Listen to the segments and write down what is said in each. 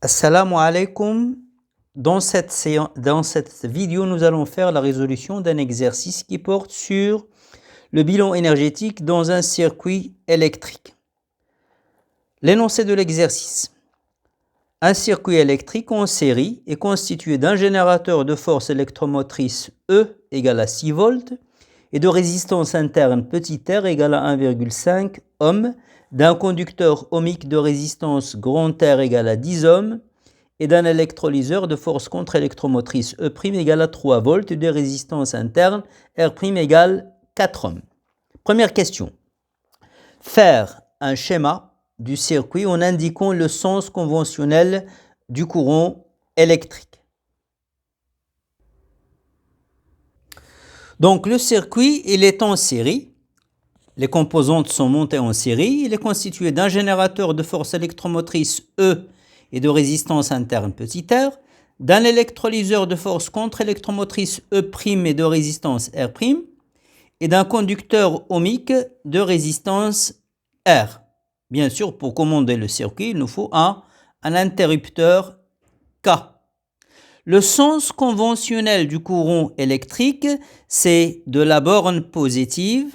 Assalamu alaikum. Dans cette vidéo, nous allons faire la résolution d'un exercice qui porte sur le bilan énergétique dans un circuit électrique. L'énoncé de l'exercice. Un circuit électrique en série est constitué d'un générateur de force électromotrice E égale à 6 volts et de résistance interne petit r égale à 1,5 ohm, d'un conducteur ohmique de résistance grand R égale à 10 ohms et d'un électrolyseur de force contre-électromotrice E' égale à 3 volts et de résistance interne R' égale 4 ohms. Première question. Faire un schéma du circuit en indiquant le sens conventionnel du courant électrique. Donc le circuit, il est en série. Les composantes sont montées en série. Il est constitué d'un générateur de force électromotrice E et de résistance interne petit r, d'un électrolyseur de force contre-électromotrice E' et de résistance R', et d'un conducteur ohmique de résistance R. Bien sûr, pour commander le circuit, il nous faut un interrupteur K. Le sens conventionnel du courant électrique, c'est de la borne positive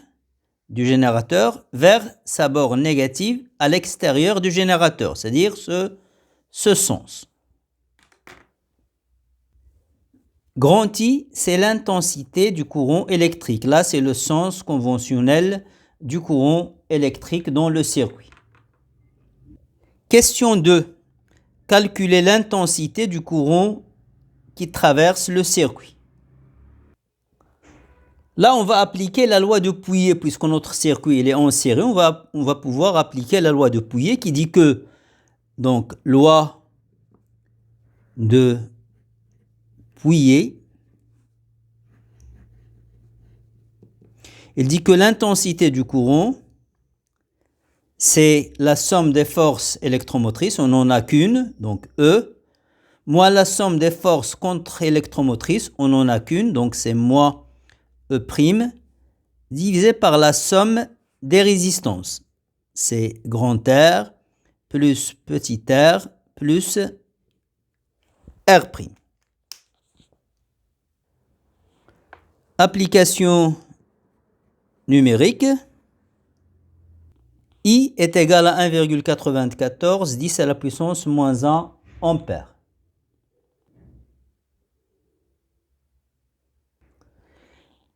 du générateur vers sa borne négative à l'extérieur du générateur, c'est-à-dire ce sens. Grand I, c'est l'intensité du courant électrique. Là, c'est le sens conventionnel du courant électrique dans le circuit. Question 2. Calculer l'intensité du courant qui traverse le circuit. Là, on va appliquer la loi de Pouillet, puisque notre circuit il est en série. On va pouvoir appliquer la loi de Pouillet qui dit que, donc, loi de Pouillet, il dit que l'intensité du courant, c'est la somme des forces électromotrices, on n'en a qu'une, donc E, moins la somme des forces contre-électromotrices, on n'en a qu'une, donc c'est moins E', divisé par la somme des résistances. C'est grand R plus petit r plus R'. Application numérique. I est égal à 1,94 10 à la puissance moins 1 ampère.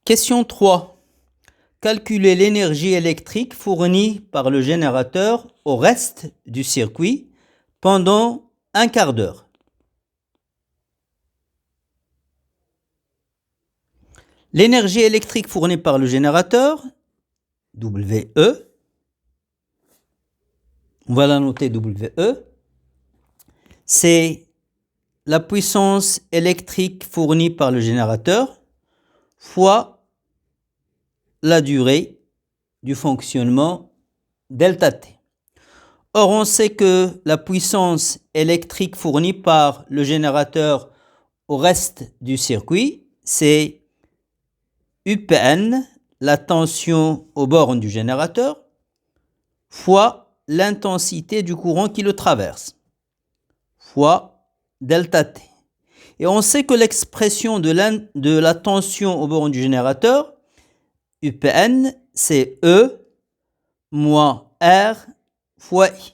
Question 3. Calculer l'énergie électrique fournie par le générateur au reste du circuit pendant un quart d'heure. L'énergie électrique fournie par le générateur, WE, on va la noter WE, c'est la puissance électrique fournie par le générateur fois la durée du fonctionnement ΔT. Or, on sait que la puissance électrique fournie par le générateur au reste du circuit, c'est UPN, la tension aux bornes du générateur, fois l'intensité du courant qui le traverse, fois ΔT. Et on sait que l'expression de la tension aux bornes du générateur, UPN, c'est E moins R fois I.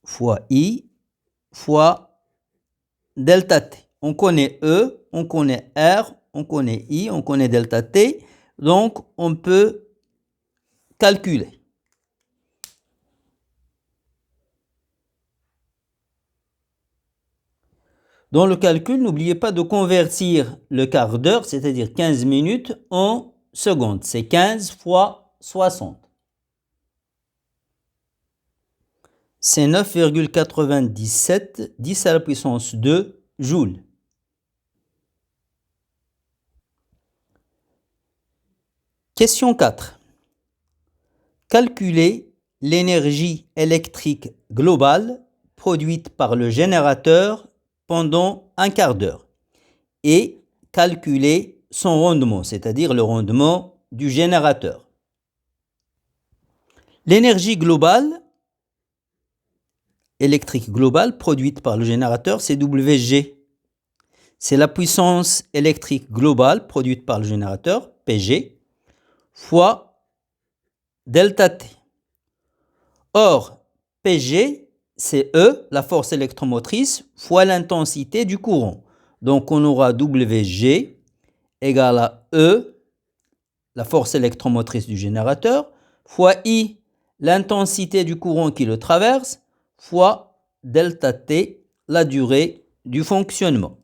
Fois I fois ΔT. On connaît E, on connaît R, on connaît I, on connaît ΔT. Donc, on peut calculer. Dans le calcul, n'oubliez pas de convertir le quart d'heure, c'est-à-dire 15 minutes, en secondes. C'est 15 fois 60. C'est 9,97 10 à la puissance 2 joules. Question 4. Calculer l'énergie électrique globale produite par le générateur pendant un quart d'heure et calculer son rendement, c'est-à-dire le rendement du générateur. L'énergie globale, électrique globale produite par le générateur, c'est WG. C'est la puissance électrique globale produite par le générateur, PG, fois delta T. Or, PG, c'est E, la force électromotrice, fois l'intensité du courant. Donc, on aura WG égale à E, la force électromotrice du générateur, fois I, l'intensité du courant qui le traverse, fois delta T, la durée du fonctionnement.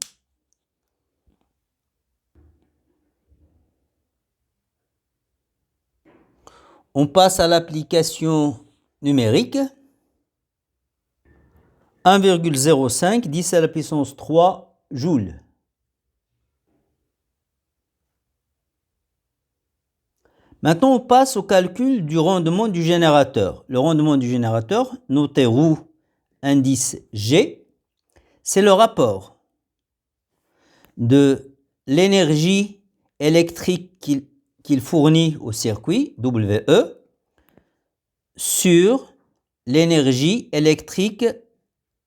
On passe à l'application numérique. 1,05 10 à la puissance 3 joules. Maintenant, on passe au calcul du rendement du générateur. Le rendement du générateur, noté roue indice G, c'est le rapport de l'énergie électrique qu'il fournit au circuit, WE, sur l'énergie électrique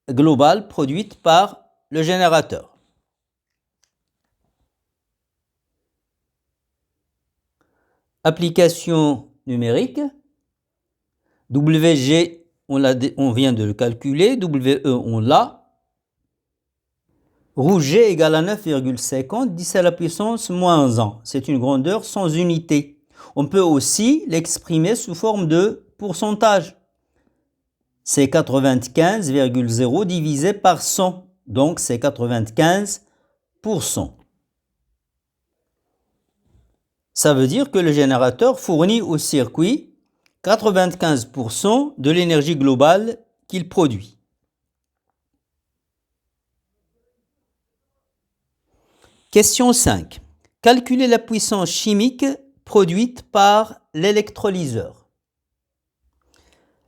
globale produite par le générateur. Application numérique. WG, on vient de le calculer. WE, on l'a. Roue G égale à 9,50, 10 à la puissance moins 1. C'est une grandeur sans unité. On peut aussi l'exprimer sous forme de pourcentage. C'est 95,0 divisé par 100. Donc, c'est 95%. Ça veut dire que le générateur fournit au circuit 95% de l'énergie globale qu'il produit. Question 5. Calculez la puissance chimique produite par l'électrolyseur.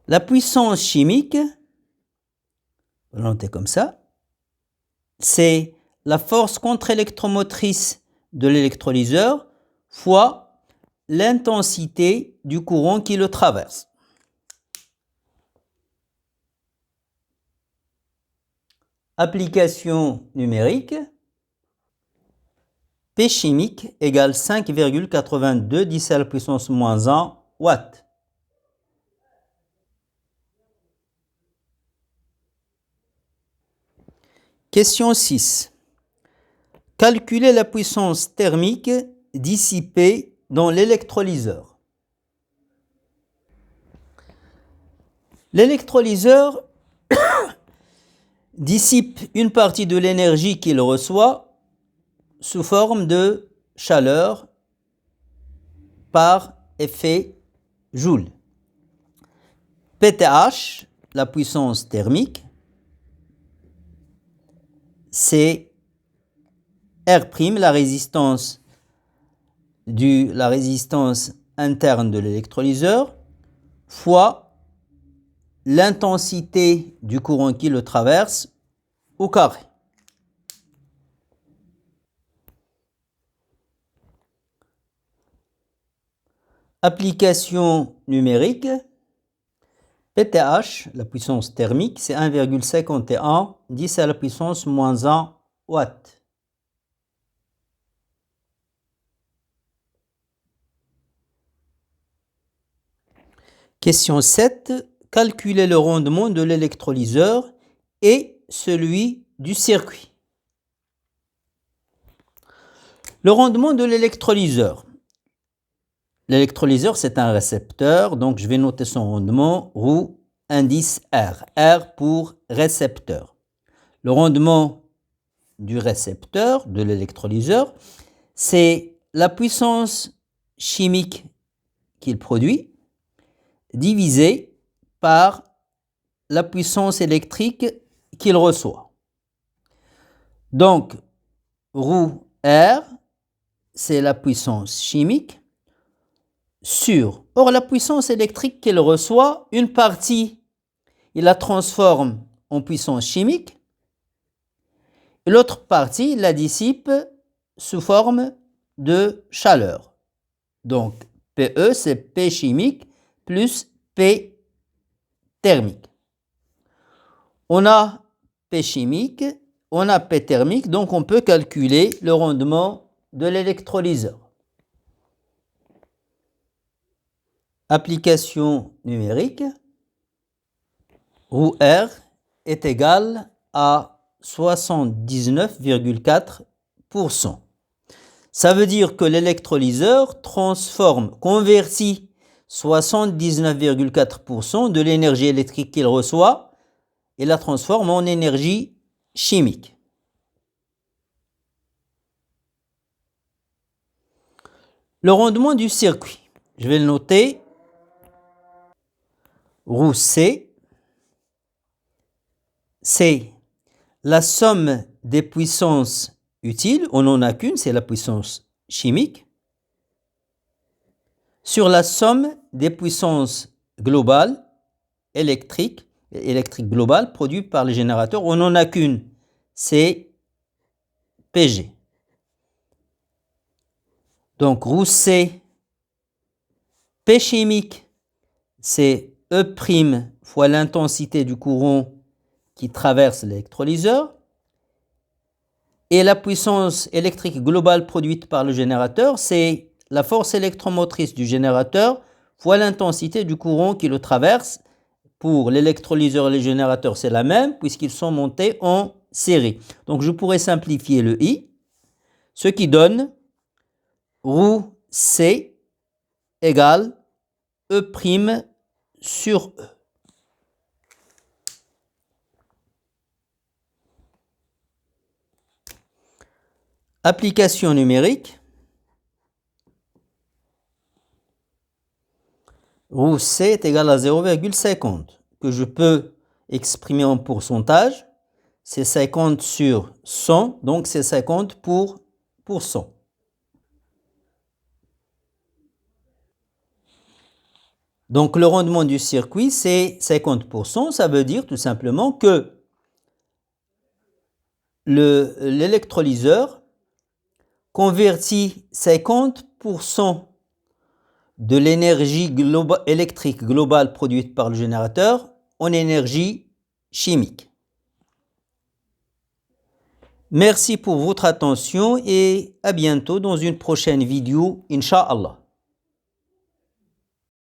La puissance chimique, notez comme ça, c'est la force contre-électromotrice de l'électrolyseur fois l'intensité du courant qui le traverse. Application numérique. P chimique égale 5,82 10 à la puissance moins 1 watts. Question 6. Calculez la puissance thermique dissipée dans l'électrolyseur. L'électrolyseur dissipe une partie de l'énergie qu'il reçoit sous forme de chaleur par effet Joule. PTH, la puissance thermique, c'est R', la résistance interne de l'électrolyseur, fois l'intensité du courant qui le traverse au carré. Application numérique. PTH, la puissance thermique, c'est 1,51 10 à la puissance moins 1 watts. Question 7. Calculez le rendement de l'électrolyseur et celui du circuit. Le rendement de l'électrolyseur. L'électrolyseur, c'est un récepteur, donc je vais noter son rendement, roue indice R. R pour récepteur. Le rendement du récepteur, de l'électrolyseur, c'est la puissance chimique qu'il produit divisé par la puissance électrique qu'il reçoit. Donc, roue R, c'est la puissance chimique sur. Or, la puissance électrique qu'il reçoit, une partie, il la transforme en puissance chimique, et l'autre partie, il la dissipe sous forme de chaleur. Donc, PE, c'est P chimique plus P thermique. On a P chimique, on a P thermique, donc on peut calculer le rendement de l'électrolyseur. Application numérique, ρ R est égal à 79,4%. Ça veut dire que l'électrolyseur convertit 79,4% de l'énergie électrique qu'il reçoit et la transforme en énergie chimique. Le rendement du circuit, je vais le noter. ρ C, c'est la somme des puissances utiles, on n'en a qu'une, c'est la puissance chimique, sur la somme des puissances globales électriques globales produites par le générateur, on n'en a qu'une, c'est PG. Donc ρ C, P chimique, c'est E' fois l'intensité du courant qui traverse l'électrolyseur, et la puissance électrique globale produite par le générateur, c'est la force électromotrice du générateur fois l'intensité du courant qui le traverse. Pour l'électrolyseur et le générateur, c'est la même puisqu'ils sont montés en série. Donc je pourrais simplifier le I, ce qui donne ρ C égale E' sur E. Application numérique, ρ C est égal à 0,50, que je peux exprimer en pourcentage. C'est 50 sur 100, donc c'est 50 pour cent. Donc le rendement du circuit, c'est 50%. Ça veut dire tout simplement que l'électrolyseur convertit 50% de l'énergie électrique globale produite par le générateur en énergie chimique. Merci pour votre attention et à bientôt dans une prochaine vidéo, Inch'Allah.